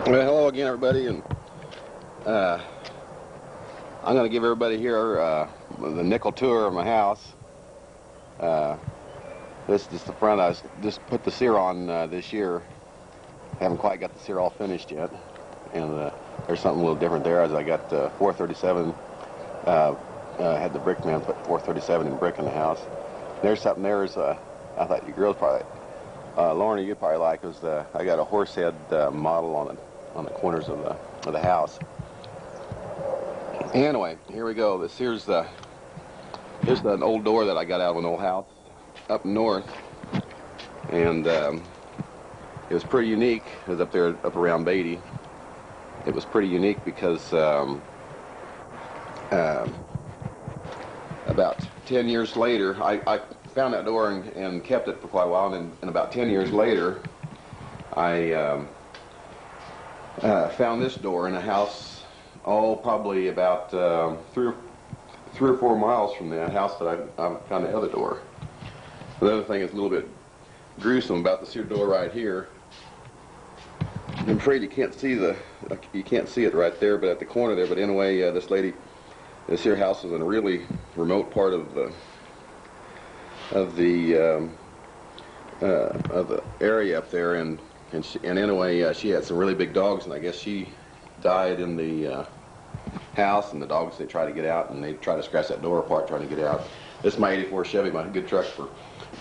Well, hello again, everybody, and I'm going to give everybody here the nickel tour of my house. This is the front. I just put the sear on this year. Haven't quite got the sear all finished yet, and there's something a little different there. As I got 437, had the brick man put 437 in brick in the house. There's something there. I thought you girls probably, Lorna, you'd probably like, was I got a horse head model on the corners of the house. Anyway, here we go. Here's an old door that I got out of an old house up north, and it was pretty unique. It was up around Beatty. It was pretty unique because about 10 years later, I found that door and kept it for quite a while, and about 10 years later, I found this door in a house, probably about 3 or 4 miles from the house that I found the other door. The other thing is a little bit gruesome about this here door right here. I'm afraid you can't see it right there, but at the corner there. But anyway, this here house is in a really remote part of the area up there, and anyway, she had some really big dogs, and I guess she died in the house, and the dogs, they try to get out, and they try to scratch that door apart trying to get out. This is my 84 Chevy, my good truck for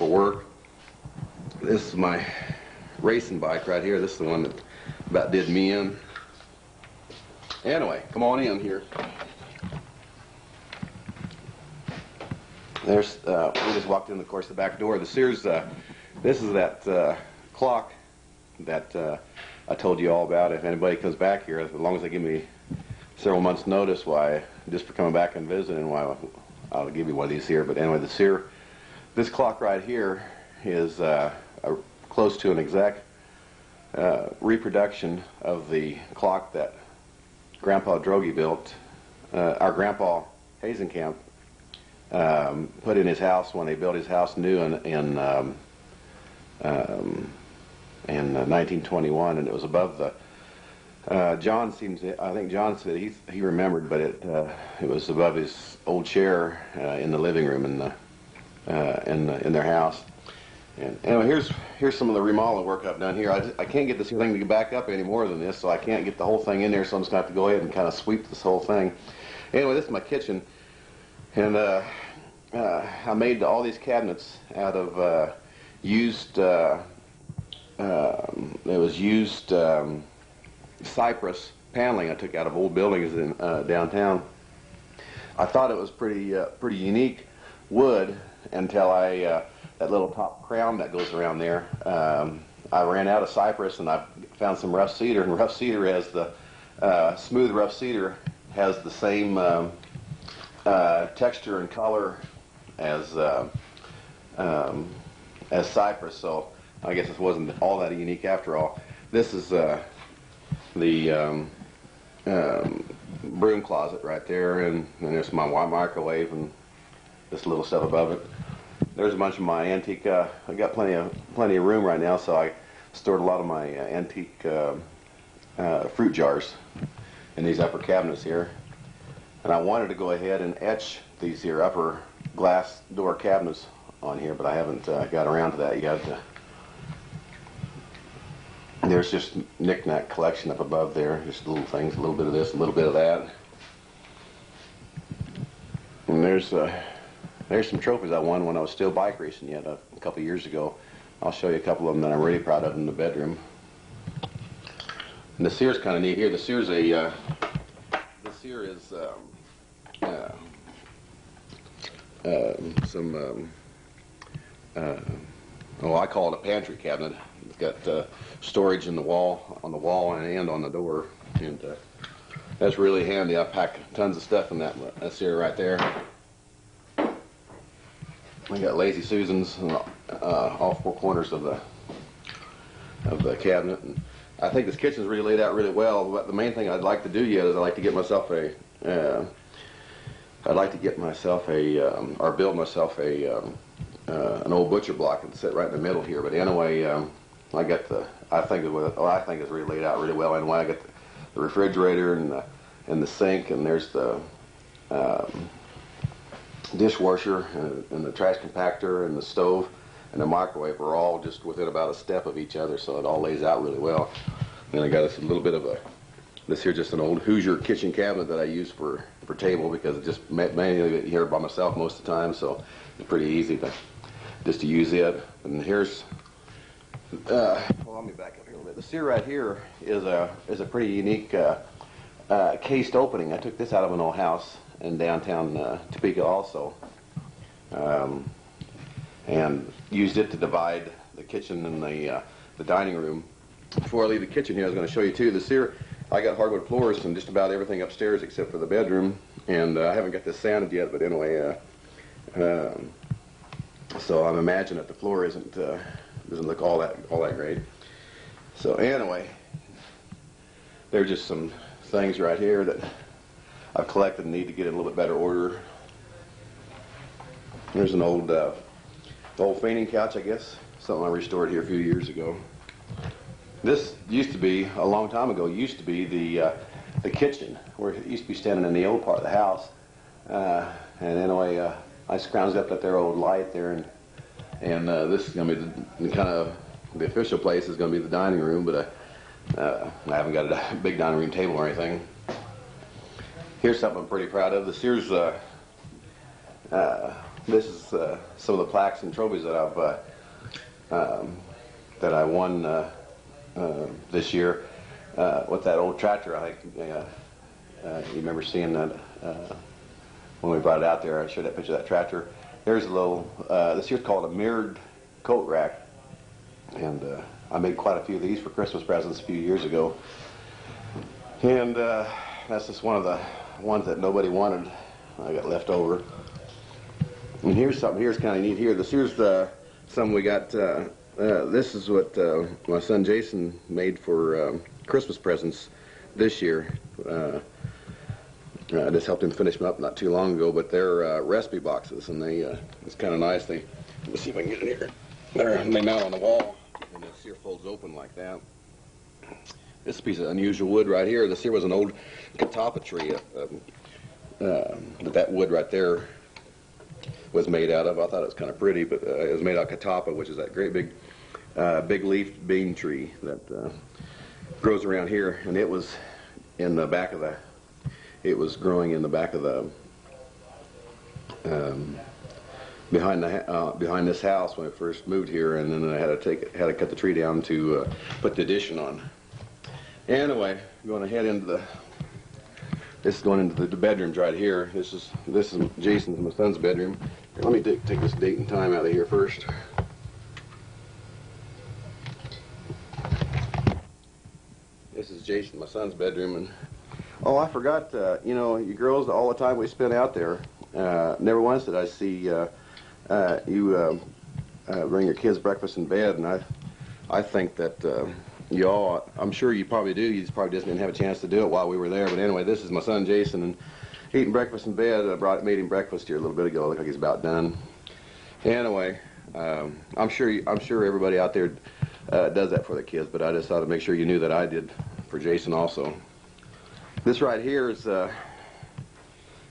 work. This is my racing bike right here. This is the one that about did me in. Anyway, come on in here. We just walked in, of course, the back door. This is that clock that I told you all about. If anybody comes back here, as long as they give me several months' notice, just for coming back and visiting, I'll give you one of these here. But anyway, this clock right here is close to an exact reproduction of the clock that Grandpa Droege built, our Grandpa Hazenkamp put in his house when they built his house new in 1921, and it was above the. I think John said he remembered, but it was above his old chair in the living room in their house. And anyway, here's some of the remodeling work I've done here. I can't get this thing to back up any more than this, so I can't get the whole thing in there. So I'm just gonna have to go ahead and kind of sweep this whole thing. Anyway, this is my kitchen, and I made all these cabinets out of used. It was used cypress paneling I took out of old buildings in downtown. I thought it was pretty unique wood until that little top crown that goes around there. I ran out of cypress, and I found some rough cedar, and rough cedar has smooth rough cedar has the same texture and color as cypress, so I guess it wasn't all that unique after all. This is the broom closet right there, and there's my microwave and this little stuff above it. There's a bunch of my antique. I got plenty of room right now, so I stored a lot of my antique fruit jars in these upper cabinets here. And I wanted to go ahead and etch these here upper glass door cabinets on here, but I haven't got around to that yet. There's just knick-knack collection up above there, just little things, a little bit of this, a little bit of that. And there's some trophies I won when I was still bike racing yet a couple years ago. I'll show you a couple of them that I'm really proud of in the bedroom. And the sear's kind of neat here. The sear is I call it a pantry cabinet. It's got storage on the wall and on the door, and that's really handy. I pack tons of stuff in that sear right there. I got Lazy Susans on all 4 corners of the cabinet, and I think this kitchen's really laid out really well. But the main thing I'd like to do yet is I'd like to get myself or build myself an old butcher block and sit right in the middle here. But anyway, I got I think it's really laid out really well. And when I got the refrigerator and the sink, and there's the dishwasher and the trash compactor and the stove and the microwave are all just within about a step of each other, so it all lays out really well. And I got a little bit of this here's just an old Hoosier kitchen cabinet that I use for table, because it's just mainly here by myself most of the time, so it's pretty easy to use it. And here's well, let me back up here a little bit. The sear right here is a pretty unique cased opening. I took this out of an old house in downtown Topeka also, and used it to divide the kitchen and the dining room. Before I leave the kitchen here, I was going to show you too the sear. I got hardwood floors in just about everything upstairs except for the bedroom, and I haven't got this sanded yet. But anyway, so I'm imagining that the floor doesn't look all that great. So anyway, there's just some things right here that I've collected and need to get in a little bit better order. There's an old fainting couch, I guess, something I restored here a few years ago. This used to be, a long time ago, used to be the kitchen, where it used to be standing in the old part of the house. And anyway, I scrounged up that there old light there, and this is going to be the official place is going to be the dining room, but I haven't got a big dining room table or anything. Here's something I'm pretty proud of. This is some of the plaques and trophies that I won this year with that old tractor. I think you remember seeing that when we brought it out there. I showed that picture of that tractor. There's a little, this here's called a mirrored coat rack, and I made quite a few of these for Christmas presents a few years ago, and that's just one of the ones that nobody wanted. I got left over. And here's something here's kind of neat here. Here's something we got. This is what my son Jason made for Christmas presents this year. I just helped him finish them up not too long ago, but they're recipe boxes, and it's kind of nice. Let's see if I can get it here. They mount on the wall, and this here folds open like that. This is a piece of unusual wood right here. This here was an old catawba tree that wood right there was made out of. I thought it was kind of pretty, but it was made out of catawba, which is that great big leafed bean tree that grows around here, and it was in the back of it was growing in the back of behind this house when I first moved here, and then I had to cut the tree down to put the addition on. Anyway, going to head into this is going into the bedrooms right here. This is Jason's, my son's bedroom. Here, let me take this date and time out of here first. This is Jason, my son's bedroom, and oh, I forgot. You know, you girls, all the time we spent out there, never once did I see you bring your kids breakfast in bed, and I think that. Y'all, I'm sure you probably do. You just probably just didn't have a chance to do it while we were there. But anyway, this is my son Jason, and eating breakfast in bed. I made him breakfast here a little bit ago. Look like he's about done. Anyway, I'm sure everybody out there does that for the kids. But I just thought to make sure you knew that I did for Jason also. This right here is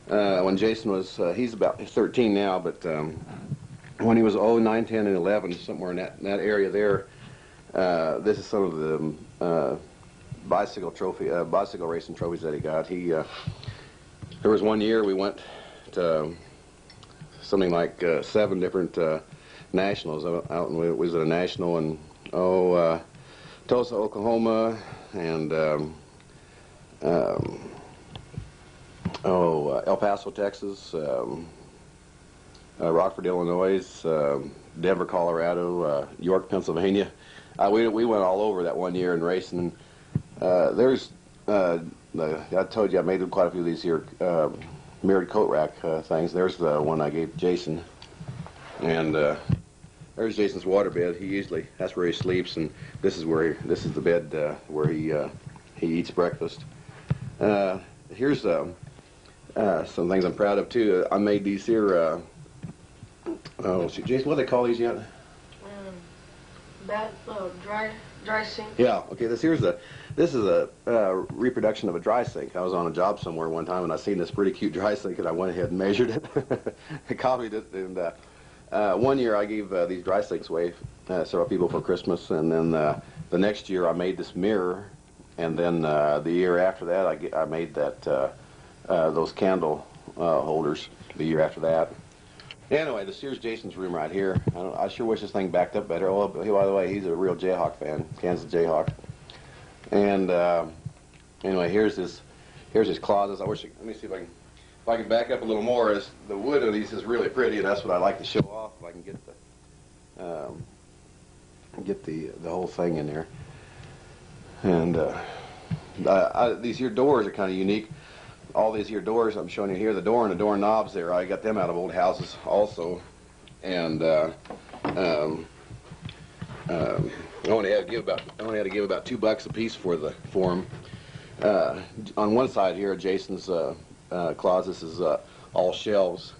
when Jason was he's 13 now, but when he was 9, 10, and 11, somewhere in that area there. This is some of the bicycle racing trophies that he got. There was one year we went to something like 7 different nationals out, and we was at a national in Tulsa, Oklahoma, and El Paso, Texas, Rockford, Illinois, Denver, Colorado, York, Pennsylvania. We went all over that one year in racing. There's I told you I made quite a few of these here mirrored coat rack things. There's the one I gave Jason, and there's Jason's waterbed. That's where he sleeps, and this is the bed where he eats breakfast. Here's some things I'm proud of too. I made these here. Jason, what do they call these yet? That dry sink. Yeah. Okay. This is a reproduction of a dry sink. I was on a job somewhere one time and I seen this pretty cute dry sink and I went ahead and measured it. I copied it, and one year I gave these dry sinks away several people for Christmas, and then the next year I made this mirror, and then the year after that I made that those candle holders. The year after that. Anyway, this here's Jason's room right here. I sure wish this thing backed up better. Oh, by the way, he's a real Jayhawk fan, Kansas Jayhawk. And anyway, here's his closets. Let me see if I can back up a little more. The wood of these is really pretty, and that's what I like to show off. If I can get the whole thing in there. And these here doors are kind of unique. All these here doors I'm showing you here, the door and the door knobs there, I got them out of old houses also. And I only had to give about $2 a piece for them. On one side here, Jason's closet is all shelves,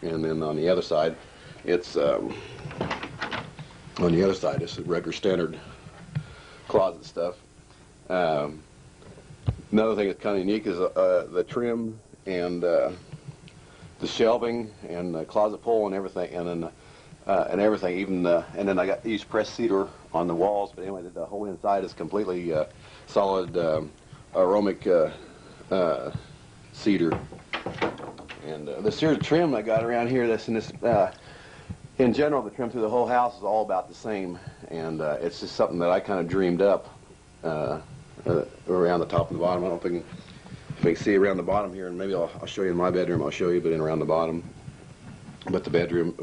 and then on the other side, it's regular standard closet stuff. Another thing that's kind of unique is the trim and the shelving and the closet pole and everything, and then I got used pressed cedar on the walls. But anyway, the whole inside is completely solid aromatic cedar. And this here trim I got around here, in general, the trim through the whole house is all about the same, and it's just something that I kind of dreamed up. Around the top and the bottom. I don't think if you can see around the bottom here, and maybe I'll show you in my bedroom. I'll show you, but in around the bottom. But the bedroom,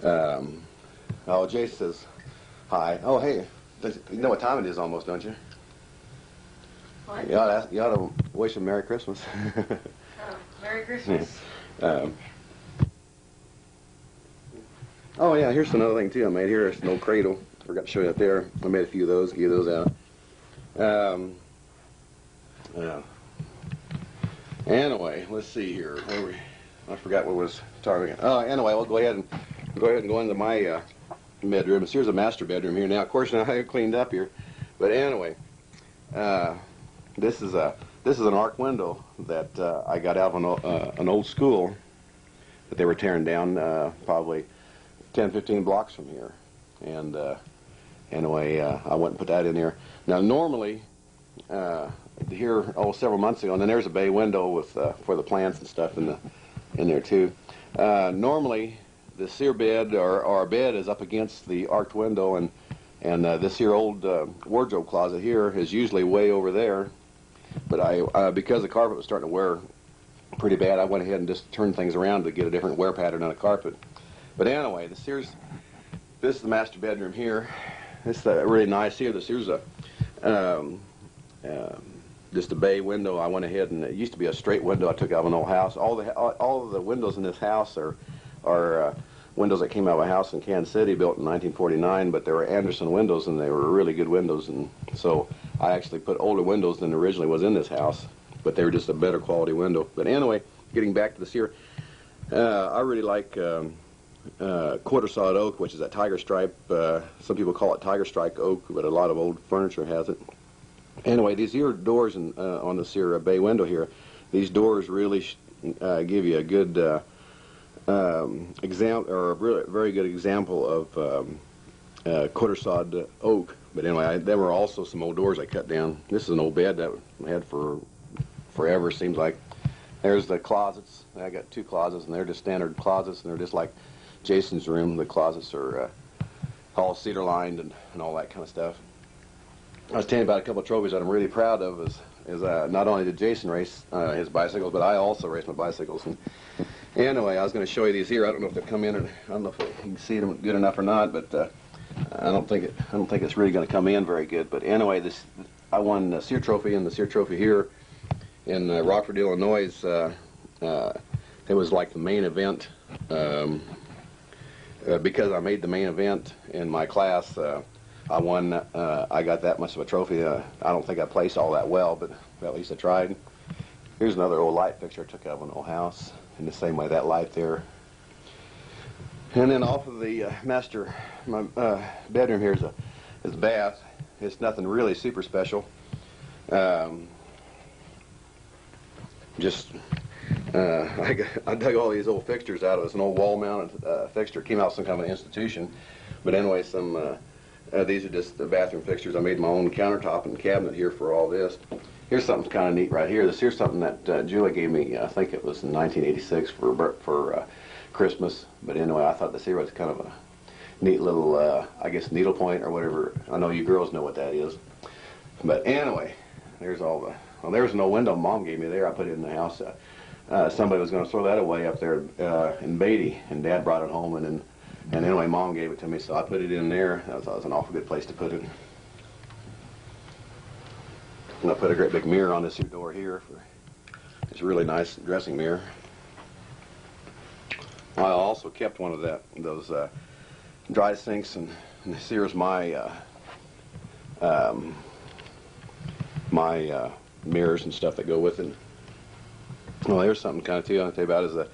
oh, Jason says hi. Oh, hey, you know what time it is almost, don't you? What? You ought to wish him Merry Christmas. Merry Christmas. Oh yeah, here's another thing too I made here. It's an old cradle. Forgot to show you up there. I made a few of those, gave those out. Anyway, let's see here. I forgot what was talking. Oh, anyway, we'll go ahead and go into my bedroom. Here's a master bedroom here now. Of course, now I cleaned up here, but anyway, this is an arc window that I got out of an old school that they were tearing down probably 10, 15 blocks from here, and anyway, I went and put that in here. Now, normally, here several months ago, and then there's a bay window with for the plants and stuff in there too. Normally, the sear bed or our bed is up against the arched window, and this here old wardrobe closet here is usually way over there. But I because the carpet was starting to wear pretty bad, I went ahead and just turned things around to get a different wear pattern on the carpet. But anyway, this is the master bedroom here. It's really nice here. This here's just a bay window. I went ahead and it used to be a straight window I took out of an old house. All of the windows in this house are windows that came out of a house in Kansas City built in 1949, but they were Anderson windows and they were really good windows, and so I actually put older windows than originally was in this house, but they were just a better quality window. But anyway, getting back to this here, I really like quarter solid oak, which is that tiger stripe. Some people call it tiger strike oak, but a lot of old furniture has it. Anyway, these here doors on this here bay window here, these doors really give you a good example, or a really, very good example of quarter solid oak. But anyway, there were also some old doors I cut down. This is an old bed that I had for forever, seems like. There's the closets. I got two closets, and they're just standard closets, and they're just like Jason's room. The closets are all cedar lined and all that kind of stuff. I was telling you about a couple of trophies that I'm really proud of. Is not only did Jason race his bicycles, but I also raced my bicycles. And anyway, I was going to show you these here. I don't know if they'll come in, or I don't know if you can see them good enough or not. But I don't think it's really going to come in very good. But anyway, I won the Sear Trophy, and the Sear Trophy here in Rockford, Illinois. It was like the main event. Because I made the main event in my class, I won. I got that much of a trophy. I don't think I placed all that well, but at least I tried. Here's another old light fixture I took out of an old house. In the same way, that light there And then off of the master, my bedroom here is a bath. It's nothing really super special. Just I dug all these old fixtures out of it. It's an old wall-mounted fixture. It came out of some kind of an institution. But anyway, these are just the bathroom fixtures. I made my own countertop and cabinet here for all this. Here's something kind of neat right here. Here's something that Julie gave me. I think it was in 1986 for Christmas. But anyway, I thought this here was kind of a neat little, I guess, needlepoint or whatever. I know you girls know what that is. But anyway, there's all the. Well, there's no window Mom gave me there. I put it in the house. Somebody was going to throw that away up there in Beatty, and Dad brought it home, and anyway, Mom gave it to me, so I put it in there. I thought it was an awful good place to put it. And I put a great big mirror on this here door here. It's a really nice dressing mirror. I also kept one of those dry sinks, and here's my mirrors and stuff that go with it. Well, there's something kind of too I want to tell you about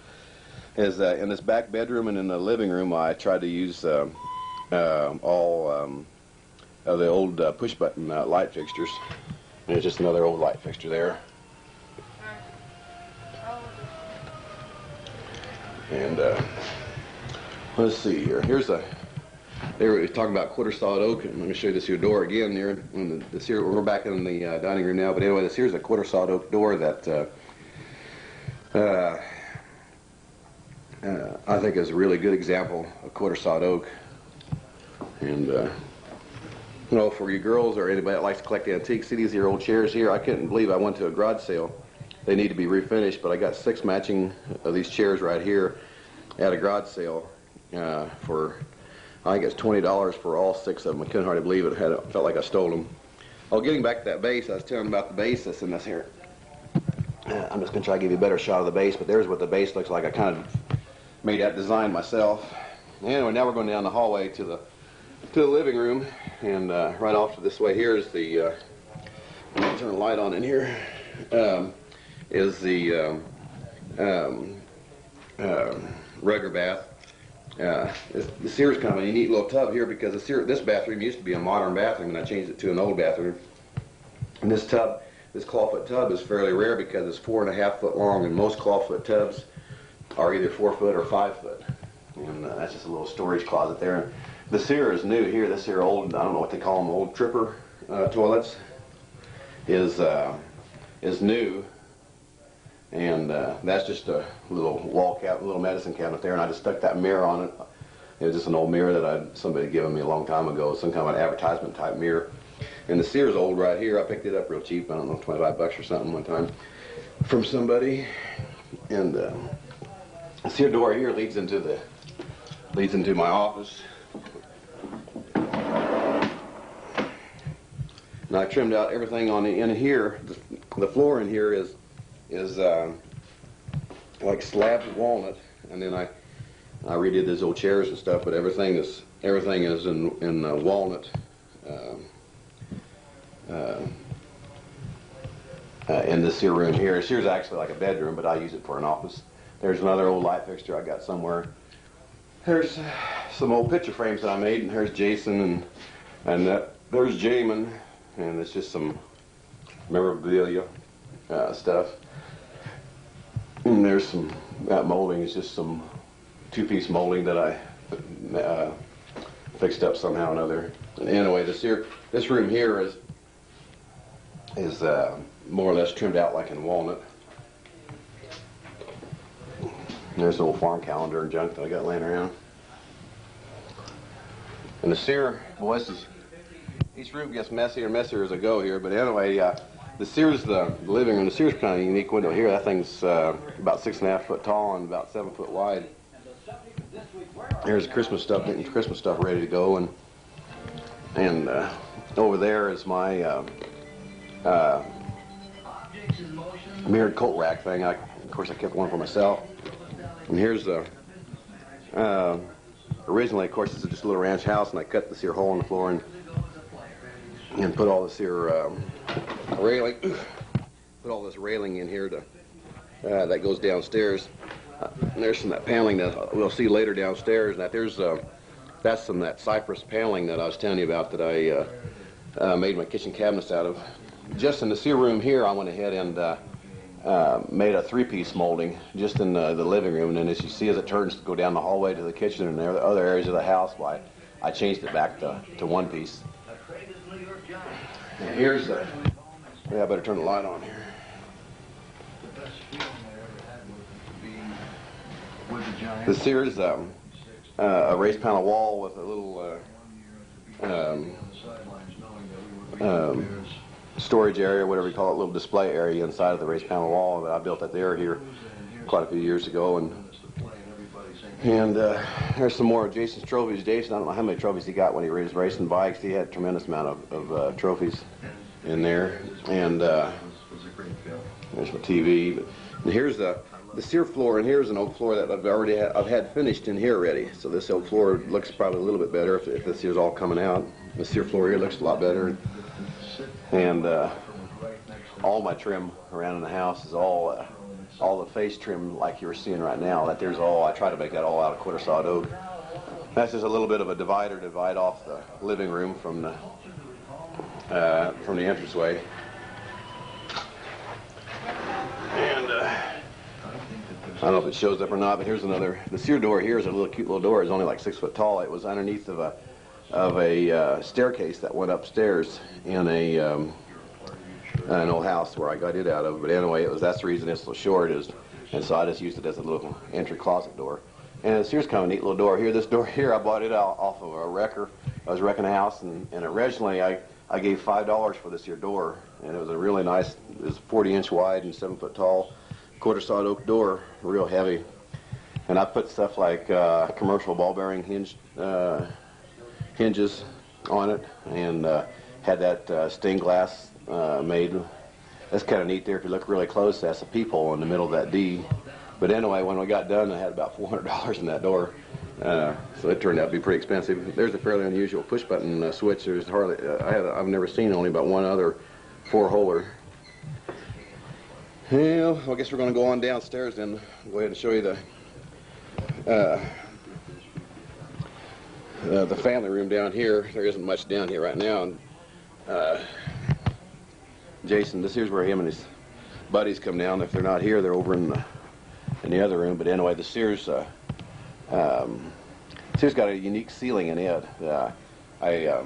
is in this back bedroom and in the living room, I tried to use all of the old push button light fixtures. There's just another old light fixture there. And let's see here. They were talking about quarter solid oak, and let me show you this here door again here. We're back in the dining room now, but anyway, this here's a quarter solid oak door that I think is a really good example of quarter solid oak. And you know, for you girls or anybody that likes to collect antiques, see these here old chairs here. I couldn't believe I went to a garage sale. They need to be refinished, but I got 6 matching of these chairs right here at a garage sale for, I think it's $20 for all 6 of them. I couldn't hardly believe it. Felt like I stole them. Oh, getting back to that base, I was telling about the base that's in this here. I'm just going to try to give you a better shot of the base, but there's what the base looks like. I kind of made that design myself. Anyway, now we're going down the hallway to the living room, and right off to this way here is the, let me turn the light on in here, is the Rugger bath. This here is kind of a neat little tub here because this bathroom used to be a modern bathroom, and I changed it to an old bathroom. And this clawfoot tub is fairly rare because it's 4.5 foot long, and most clawfoot tubs are either 4 foot or 5 foot. And that's just a little storage closet there. And this here is new here. This here old, I don't know what they call them, old tripper toilets is new. And that's just a little little medicine cabinet there, and I just stuck that mirror on it. It was just an old mirror that somebody had given me a long time ago, some kind of an advertisement type mirror. And the Sears old right here, I picked it up real cheap, I don't know, $25 or something one time from somebody. And this here door here leads into my office. And I trimmed out everything on the in here. The floor in here is like slabs of walnut, and then I redid those old chairs and stuff, but everything is in walnut in this here room here. This here's actually like a bedroom, but I use it for an office. There's another old light fixture I got somewhere. There's some old picture frames that I made, and there's Jason, and there's Jamin, and it's just some memorabilia stuff. And there's some, that molding is just some 2-piece molding that I fixed up somehow or another. And anyway, this room here is more or less trimmed out like in walnut. And there's an old farm calendar and junk that I got laying around. And the Sears, boys, each room gets messier and messier as I go here, but anyway, the Sears, the living room, the Sears kind of unique window here. That thing's about 6.5 foot tall and about 7 foot wide. There's Christmas stuff, getting Christmas stuff ready to go, and over there is my mirrored coat rack thing. Of course, I kept one for myself. And here's the originally, of course, this is just a little ranch house, and I cut this here hole in the floor and put all this here railing. Put all this railing in here that goes downstairs. There's some of that paneling that we'll see later downstairs. And that's some of that cypress paneling that I was telling you about that I made my kitchen cabinets out of. Just in the sear room here, I went ahead and made a three-piece molding just in the living room. And then as you see, as it turns to go down the hallway to the kitchen and the other areas of the house, why I changed it back to one piece. And here's the, yeah, I better turn the light on here. The Sears a raised panel wall with a little storage area, whatever you call it, little display area inside of the raised panel wall. I built that there here quite a few years ago, and there's some more of Jason's trophies. Jason, I don't know how many trophies he got when he was racing bikes. He had a tremendous amount of trophies in there, and there's my TV. And here's the sear floor, and here's an oak floor that I've had finished in here already. So this oak floor looks probably a little bit better if this here's all coming out. The sear floor here looks a lot better, and all my trim around in the house is all the face trim like you're seeing right now. I try to make that all out of quarter sawed oak. That's just a little bit of a divide off the living room from the entranceway. And I don't know if it shows up or not, but here's another. The sear door here is a cute little door. It's only like 6 foot tall. It was underneath of a staircase that went upstairs in an old house where I got it out of. But anyway, that's the reason it's so short and so I just used it as a little entry closet door. And here's kind of a neat little door here. This door here, I bought it off of a wrecker. I was wrecking a house, and originally I gave $5 for this here door, and it was a really nice. It was 40-inch wide and 7 foot tall, quarter sawed oak door, real heavy. And I put stuff like commercial ball bearing hinges on it, and had that stained glass made. That's kind of neat there. If you look really close, that's a peephole in the middle of that D. But anyway, when we got done, I had about $400 in that door, so it turned out to be pretty expensive. There's a fairly unusual push button switch. There's hardly I've never seen only about one other 4-holer. Yeah, well, I guess we're going to go on downstairs then. Go ahead and show you the family room down here. There isn't much down here right now. And, Jason, this here's where him and his buddies come down. If they're not here, they're over in the other room. But anyway, the Sears got a unique ceiling in it. I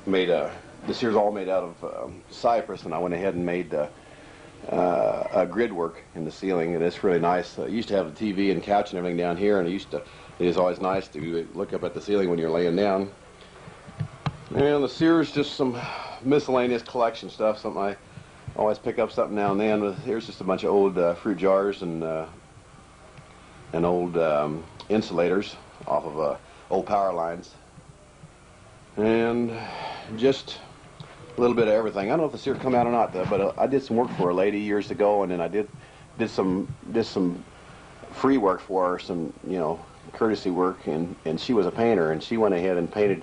made the Sears all made out of cypress, and I went ahead and made a grid work in the ceiling, and it's really nice. I used to have a TV and couch and everything down here, and it is always nice to look up at the ceiling when you're laying down. And the Sears, just some miscellaneous collection stuff, something I always pick up something now and then. Here's just a bunch of old fruit jars and old insulators off of old power lines, and just a little bit of everything. I don't know if this here come out or not, but I did some work for a lady years ago, and then I did some free work for her, some courtesy work, and she was a painter, and she went ahead and painted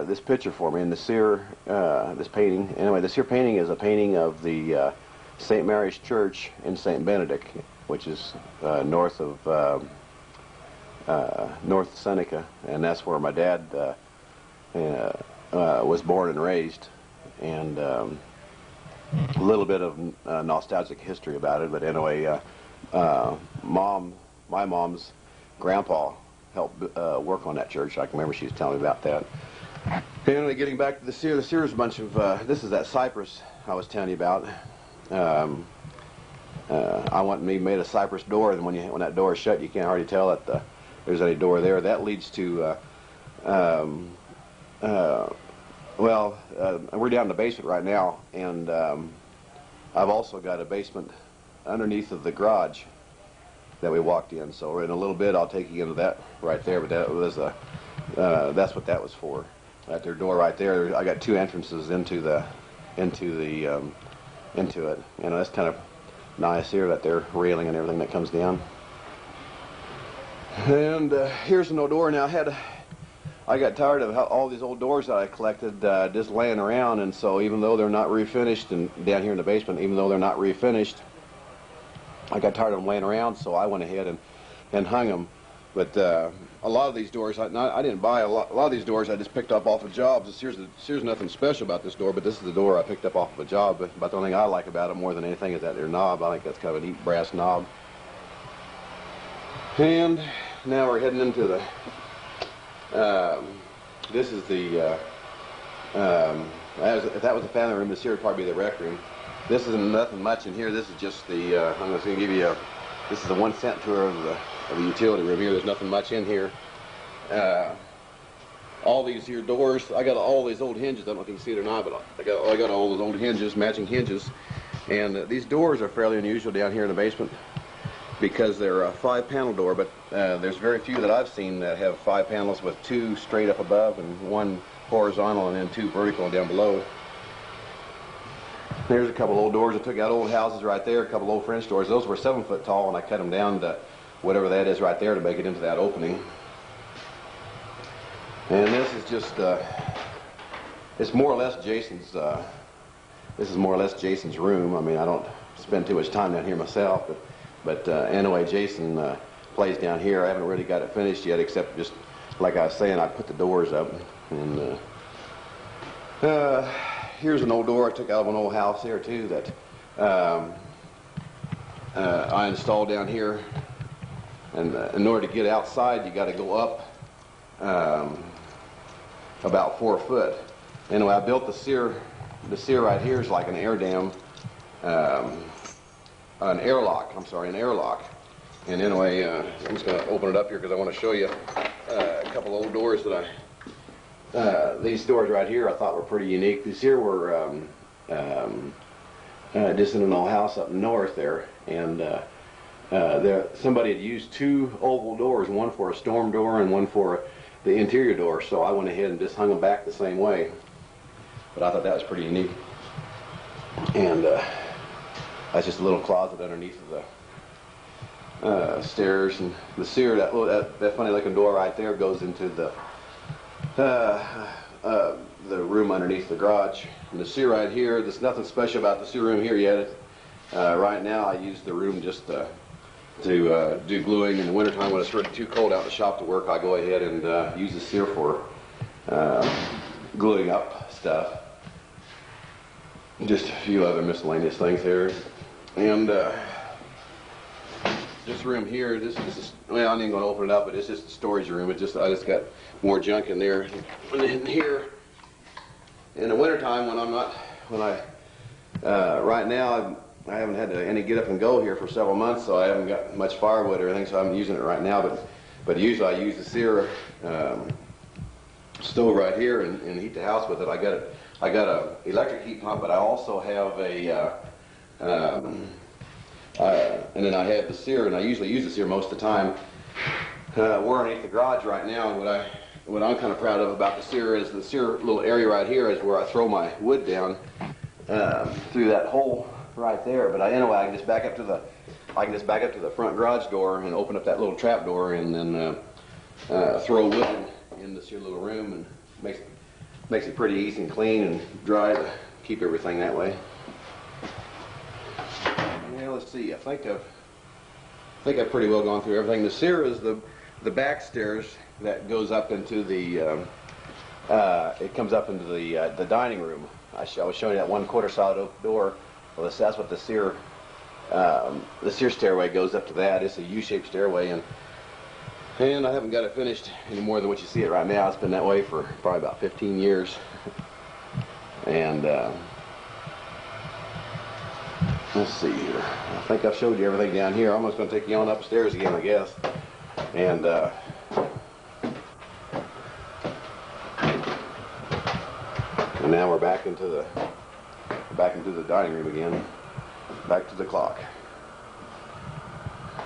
this picture for me. And the Sear, this painting. Anyway, this here painting is a painting of the St. Mary's Church in St. Benedict, which is north of North Seneca, and that's where my dad was born and raised, and a little bit of nostalgic history about it. But anyway, my mom's grandpa helped work on that church. I can remember she was telling me about that. Anyway, getting back to the Sears is a bunch of this is that cypress I was telling you about. I made a cypress door, and when that door is shut, you can't hardly tell that there's any door there. That leads to we're down in the basement right now, and I've also got a basement underneath of the garage that we walked in. So in a little bit, I'll take you into that right there. But that was that's what that was for. At their door right there, I got 2 entrances into it. That's kind of nice here, that their railing and everything that comes down. And here's an old door. Now I got tired of all these old doors that I collected just laying around, and so even though they're not refinished, and down here in the basement, even though they're not refinished, I got tired of them laying around, so I went ahead and hung them. But a lot of these doors, I didn't buy a lot of these doors. I just picked up off of jobs. Here's nothing special about this door, but this is the door I picked up off of a job. But the only thing I like about it more than anything is that their knob. I think that's kind of a neat brass knob. And now we're heading into the. This is the. If that was the family room, this here would probably be the rec room. This isn't nothing much in here. This is just the. I'm just going to give you a. This is a 1 cent tour of the utility room here. There's nothing much in here. All these here doors, I got all these old hinges. I don't know if you can see it or not, but I got all those old hinges, matching hinges. And these doors are fairly unusual down here in the basement because they're a 5-panel door, but there's very few that I've seen that have 5 panels with 2 straight up above and 1 horizontal and then 2 vertical down below. There's a couple old doors. I took out old houses right there, a couple old French doors. Those were 7 foot tall, and I cut them down to whatever that is right there to make it into that opening. And this is just, it's more or less Jason's, this is more or less Jason's room. I mean, I don't spend too much time down here myself, but anyway, Jason plays down here. I haven't really got it finished yet, except just, like I was saying, I put the doors up. And here's an old door I took out of an old house here too that I installed down here. And in order to get outside, you got to go up about 4 foot. Anyway, I built the sear. The sear right here is like an air dam, an airlock. I'm sorry, an airlock. And anyway, I'm just going to open it up here because I want to show you a couple old doors that I. These doors right here I thought were pretty unique. These here were just in an old house up north there, and somebody had used 2 oval doors, one for a storm door and one for the interior door, so I went ahead and just hung them back the same way. But I thought that was pretty unique. And that's just a little closet underneath of the stairs, and the sear, that funny looking door right there goes into the room underneath the garage. And the sear right here, there's nothing special about the sear room here yet. Right now I use the room just to do gluing. In the wintertime when it's really too cold out in the shop to work, I go ahead and use the sear for gluing up stuff. Just a few other miscellaneous things here. And this room here, this is, well, I'm not even going to open it up, but it's just a storage room. I just got more junk in there. And in here, in the wintertime right now I haven't had any get up and go here for several months, so I haven't got much firewood or anything, so I'm using it right now. But usually I use the sear stove right here and heat the house with it. I got a electric heat pump, but I also have and then I have the sear, and I usually use the sear most of the time. We're underneath the garage right now, and what I'm kind of proud of about the sear is the sear little area right here is where I throw my wood down through that hole right there. But anyway, I can just back up to the front garage door and open up that little trap door, and then throw wood in this here little room, and makes it pretty easy and clean and dry to keep everything that way. Yeah, let's see. I think I've pretty well gone through everything. The sear is the back stairs that goes up into the. It comes up into the dining room. I was showing you that 1/4 solid oak door. Well, that's what the sear stairway goes up to that. It's a U-shaped stairway, and I haven't got it finished any more than what you see it right now. It's been that way for probably about 15 years. And let's see here. I think I've showed you everything down here. I'm just going to take you on upstairs again, I guess. And now we're back into the dining room again. Back to the clock.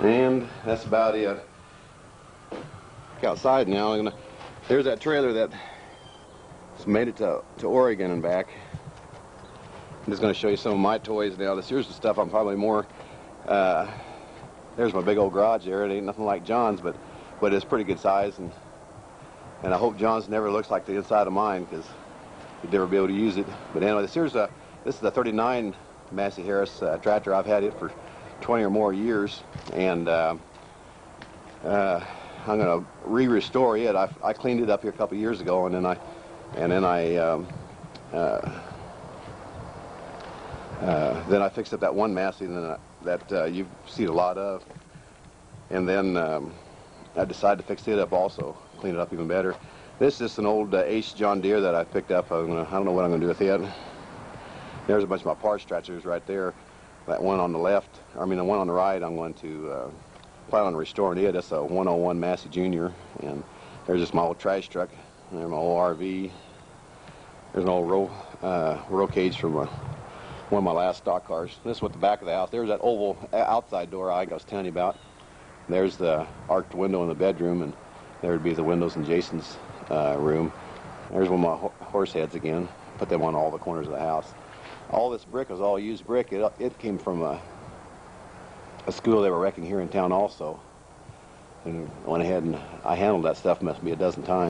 And that's about it. Outside now. There's that trailer that's made it to Oregon and back. I'm just going to show you some of my toys now. Here's the stuff I'm probably more. There's my big old garage there. It ain't nothing like John's, but it's pretty good size, and I hope John's never looks like the inside of mine, because you'd never be able to use it. But anyway, this is a 39 Massey Harris tractor. I've had it for 20 or more years, and I'm going to restore it. I cleaned it up here a couple years ago, and then I fixed up that one Massey that you've seen a lot of, and then I decided to fix it up also, clean it up even better. This is just an old Ace John Deere that I picked up. I don't know what I'm going to do with it. There's a bunch of my parts stretchers right there. That one on the left, the one on the right, I'm going to plan on restoring it. That's a 101 Massey Junior. And there's just my old trash truck. There's my old RV. There's an old roll cage from one of my last stock cars. This is what the back of the house. There's that oval outside door I was telling you about. There's the arched window in the bedroom, and there would be the windows in Jason's room. There's one of my horse heads again. Put them on all the corners of the house. All this brick was all used brick. It came from a school they were wrecking here in town also. And I went ahead and I handled that stuff, must be a dozen times.